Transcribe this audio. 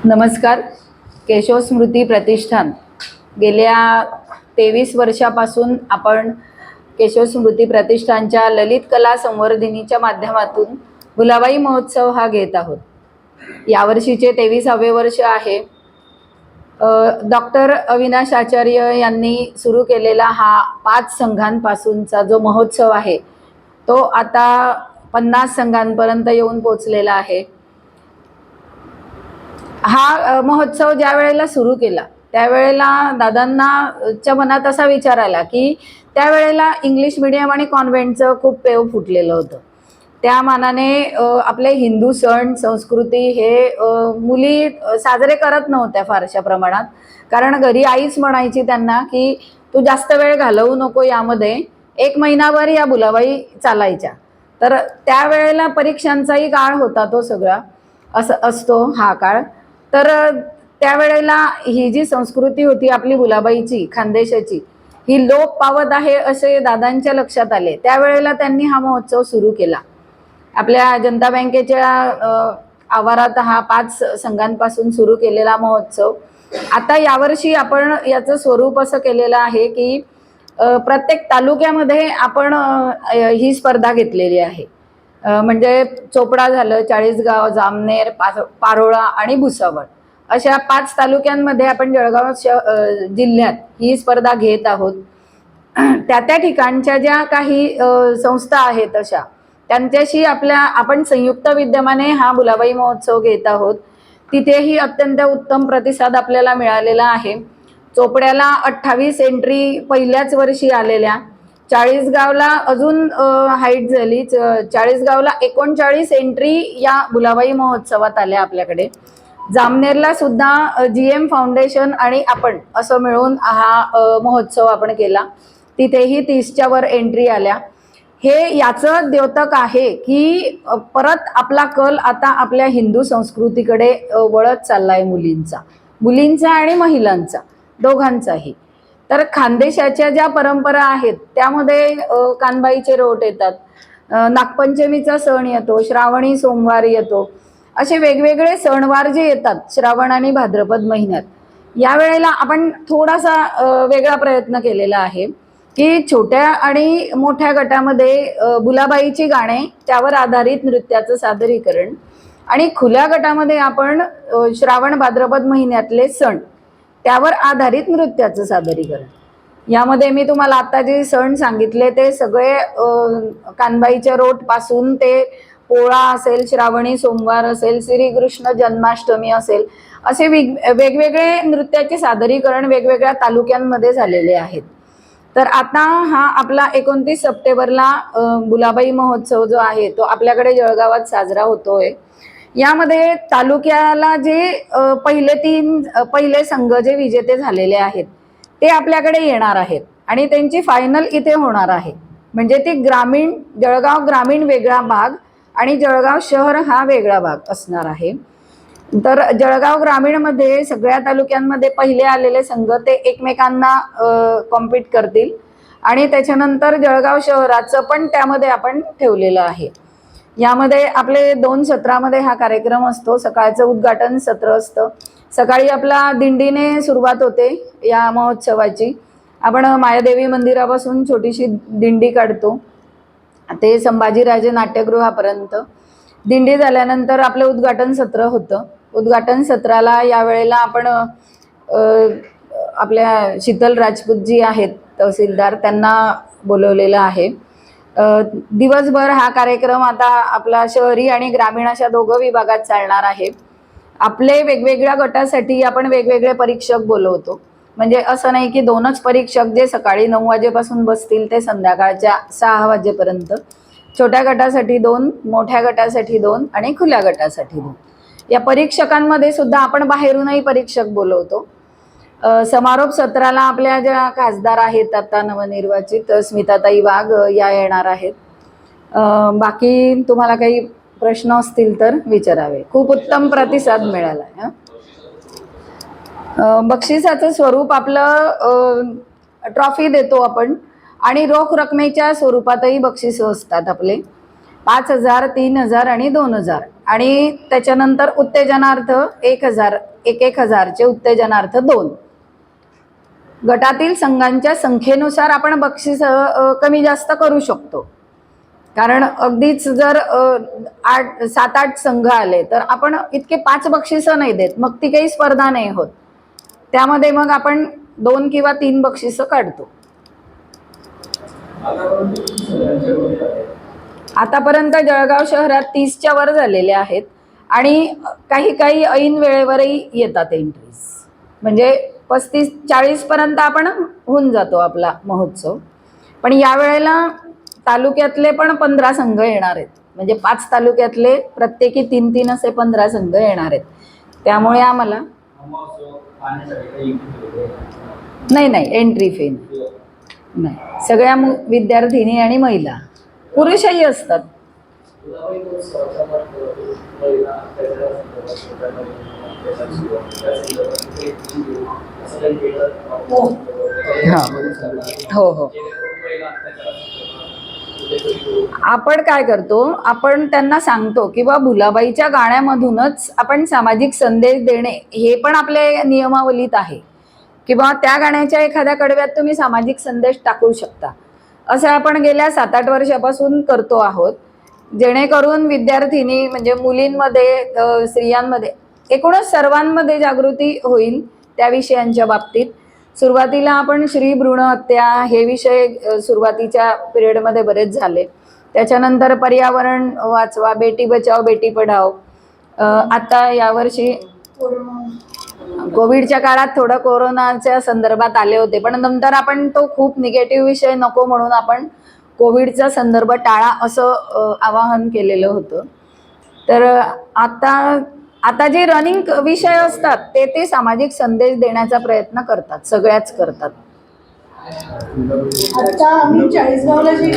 नमस्कार. केशव स्मृती प्रतिष्ठान गेल्या 23 वर्षापासून आपण केशव स्मृती प्रतिष्ठानच्या ललित कला संवर्धिनीच्या माध्यमातून भुलाबाई महोत्सव हा घेत आहोत. यावर्षीचे 23वे वर्ष आहे. डॉक्टर अविनाश आचार्य यांनी सुरू केलेला हा 5 संघांपासूनचा जो महोत्सव आहे तो आता 50 संघांपर्यंत येऊन पोहोचलेला आहे. हा महोत्सव ज्या वेळेला सुरू केला त्यावेळेला दादांच्या मनात असा विचार आला की त्यावेळेला इंग्लिश मीडियम आणि कॉन्व्हेंटचं खूप पेव फुटलेलं होतं. त्या मानाने आपले हिंदू सण संस्कृती हे मुली साजरे करत नव्हत्या फारशा प्रमाणात. कारण घरी आईच म्हणायची त्यांना की तू जास्त वेळ घालवू नको यामध्ये, 1 महिनाभर या भुलाबाई चालायच्या. तर त्यावेळेला परीक्षांचाही काळ होता तो सगळा असतो हा काळ. तर त्यावेळेला ही जी संस्कृती होती आपली भुलाबाईची खानदेशाची ही लोप पावत आहे असे दादांच्या लक्षात आले. त्यावेळेला त्यांनी हा महोत्सव सुरू केला. आपल्या जनता बँकेच्या आवारात हा 5 संघांपासून सुरू केलेला महोत्सव आता यावर्षी आपण याचं स्वरूप असं केलेलं आहे की प्रत्येक तालुक्यामध्ये आपण ही स्पर्धा घेतलेली आहे. म्हणजे चोपडा झालं, चाळीसगाव, जामनेर, पारोळा आणि भुसावळ अशा 5 तालुक्यांमध्ये आपण जळगाव जिल्ह्यात ही स्पर्धा घेत आहोत. त्या ठिकाणच्या ज्या काही संस्था आहेत अशा त्यांच्याशी आपण संयुक्त विद्यमाने हा भुलाबाई महोत्सव घेत आहोत. तिथेही अत्यंत उत्तम प्रतिसाद आपल्याला मिळालेला आहे. चोपड्याला 28 एंट्री पहिल्याच वर्षी आलेल्या, चाळीसगावला अजून हाईट झाली, चाळीसगावला 39 एंट्री या भुलाबाई महोत्सवात आल्या आपल्याकडे. जामनेरला सुद्धा GM फाउंडेशन आणि आपण असं मिळून हा महोत्सव आपण केला. तिथेही 30च्या वर एंट्री आल्या. हे याचं द्योतक आहे की परत आपला कल आता आपल्या हिंदू संस्कृतीकडे वळत चाललाय मुलींचा आणि महिलांचा दोघांचाही. तर खानदेशाच्या ज्या परंपरा आहेत त्यामध्ये कानबाईचे रोट येतात, नागपंचमीचा सण येतो, श्रावणी सोमवार येतो, असे वेगवेगळे सणवार जे येतात श्रावण आणि भाद्रपद महिन्यात. यावेळेला आपण थोडासा वेगळा प्रयत्न केलेला आहे की छोट्या आणि मोठ्या गटामध्ये भुलाबाईची गाणे त्यावर आधारित नृत्याचं सादरीकरण आणि खुल्या गटामध्ये आपण श्रावण भाद्रपद महिन्यातले सण त्यावर आधारित नृत्याचं सादरीकरण. यामध्ये मी तुम्हाला आता जे सण सांगितले ते सगळे कानबाईच्या रोट पासून ते पोळा असेल, श्रावणी सोमवार असेल, श्रीकृष्ण जन्माष्टमी असेल, असे वेगवेगळे नृत्याचे सादरीकरण वेगवेगळ्या तालुक्यांमध्ये झालेले आहेत. तर आता हा आपला 29 सप्टेंबरला भुलाबाई महोत्सव जो आहे तो आपल्याकडे जळगावात साजरा होतोय. यामध्ये तालुक्याला जे पहिले संघ जे विजेते झालेले आहेत ते आपल्याकडे येणार आहेत आणि त्यांची फायनल इथे होणार आहे. म्हणजे ती जळगाव ग्रामीण वेगळा भाग आणि जळगाव शहर हा वेगळा भाग असणार आहे. तर जळगाव ग्रामीणमध्ये सगळ्या तालुक्यांमध्ये पहिले आलेले संघ ते एकमेकांना कॉम्पीट करतील आणि त्याच्यानंतर जळगाव शहराचं पण त्यामध्ये आपण ठेवलेलं आहे. यामध्ये आपले 2 सत्रामध्ये हा कार्यक्रम असतो. सकाळचं उद्घाटन सत्र असतं. सकाळी आपला दिंडीने सुरुवात होते या महोत्सवाची. आपण मायादेवी मंदिरापासून छोटीशी दिंडी काढतो ते संभाजीराजे नाट्यगृहापर्यंत. दिंडी झाल्यानंतर आपलं उद्घाटन सत्र होतं. उद्घाटन सत्राला यावेळेला आपण आपल्या शीतल राजपूत जी आहेत तहसीलदार त्यांना बोलवलेलं आहे. दिवसभर हा कार्यक्रम आता आपला शहरी आणि ग्रामीण अशा दोघं विभागात चालणार आहे. आपले वेगवेगळ्या गटासाठी आपण वेगवेगळे परीक्षक बोलवतो. म्हणजे असं नाही की 2च परीक्षक जे सकाळी 9 वाजेपासून बसतील ते संध्याकाळच्या 6 वाजेपर्यंत. छोट्या गटासाठी 2, मोठ्या गटासाठी 2 आणि खुल्या गटासाठी 2. या परीक्षकांमध्ये सुद्धा आपण बाहेरूनही परीक्षक बोलवतो. समारोप सत्राला आपल्या ज्या खासदार आहेत आता नवनिर्वाचित स्मिताताई वाघ या येणार आहेत. बाकी तुम्हाला काही प्रश्न असतील तर विचारावे. खूप उत्तम प्रतिसाद मिळाला आहे. बक्षिसाचं स्वरूप आपलं ट्रॉफी देतो आपण आणि रोख रकमेच्या स्वरूपातही बक्षिसं असतात आपले. 5,000, 3,000 आणि 2,000 आणि त्याच्यानंतर उत्तेजनार्थ 1,000, 1,000चे उत्तेजनार्थ 2. गटातील संघांच्या संख्येनुसार आपण बक्षीस कमी जास्त करू शकतो. कारण अगदीच जर 7-8 संघ आले तर आपण इतके 5 बक्षिसं नाही देत, मग ती काही स्पर्धा नाही होत. त्यामध्ये मग आपण 2 किंवा 3 बक्षिसं काढतो. आतापर्यंत जळगाव शहरात 30च्या वर झालेले आहेत आणि काही काही ऐन वेळेवरही येतात एंट्रीज. म्हणजे 35-40 पर्यंत आपण होऊन जातो आपला महोत्सव. पण यावेळेला तालुक्यातले पण 15 संघ येणार आहेत. म्हणजे 5 तालुक्यातले प्रत्येकी 3-3 असे 15 संघ येणार आहेत. त्यामुळे आम्हाला नाही एंट्री फी नाही. सगळ्या विद्यार्थिनी आणि महिला, पुरुषही असतात. हो. आपण काय करतो, आपण त्यांना सांगतो की बा भुलाबाईच्या गाण्यामधूनच आपण सामाजिक संदेश देणे हे पण आपल्या नियमावलीत आहे, की बा त्या गाण्याच्या एखाद्या कडव्यात तुम्ही सामाजिक संदेश टाकू शकता. असं आपण गेल्या 7-8 वर्षापासून करतो आहोत, जेणेकरून विद्यार्थिनी म्हणजे मुलींमध्ये, स्त्रियांमध्ये, एकूणच सर्वांमध्ये जागृती होईल त्या विषयांच्या बाबतीत. सुरुवातीला आपण श्री भ्रूण हत्या हे विषय सुरुवातीच्या पिरियडमध्ये बरेच झाले. त्याच्यानंतर पर्यावरण वाचवा, बेटी बचाव बेटी पढाओ. आता यावर्षी कोविडच्या काळात थोडं कोरोनाच्या संदर्भात आले होते, पण नंतर आपण तो खूप निगेटिव्ह विषय नको म्हणून आपण कोविडचा संदर्भ टाळा असं आवाहन केलेलं होतं. तर आता जे रनिंग विषय असतात ते सामाजिक संदेश देण्याचा प्रयत्न करतात, सगळ्याच करतात. आता आम्ही चाळीसगावला जी